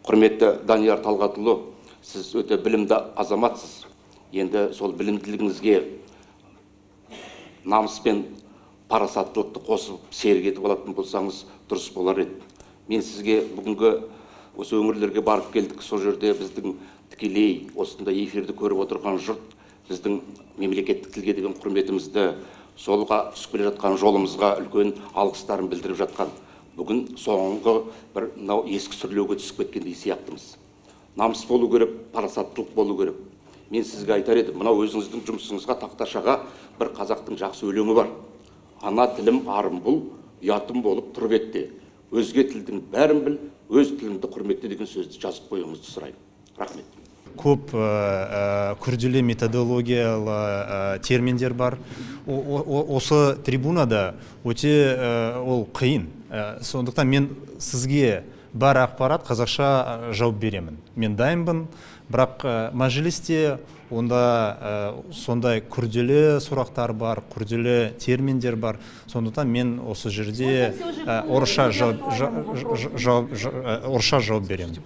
Құрметті Данияр Талғатұлы, сіз өте білімді азаматсыз. Енді сол білімділігіңізге намыс пен парасаттылықты қосып серік етіп алатын болсаңыз дұрыс болар еді. Мен сізге бүгінгі осы өңірлерге барып келдік. Сол жерде біздің тікелей осындай эфирді көріп отырған жұрт біздің мемлекеттік тілге деген құрметімізді, солға түсіп келе жатқан жолымызға үлкен алғыстарын білдіріп жатқан. Бүгін соңғы бір ескі сүрлеуге түсіп кеткендей сияқтымыз. Намыс болу керек, парасаттылық болу керек. Мен сізге айтар едім, мынау өзіңіздің жұмысыңызға тақташаға бір қазақтың жақсы өлеңі бар. Ана тілім арым бұл, ұятым болып тұрып етте. Өзге тілдің бәрін біл, өз тіліңді құрметте деген сөзді жазып қоюыңызды сұраймын. Рахмет. Көп күрделі методологиялы терминдер бар. Осы трибунада өте ол қиын. Сондықтан мен сізге бар ақпарат қазақша жауап беремін. Мен дайынбын, бірақ мәжілісте онда сондай күрделі сұрақтар бар, күрделі терминдер бар. Сондықтан мен осы жерде орысша жауап беремін.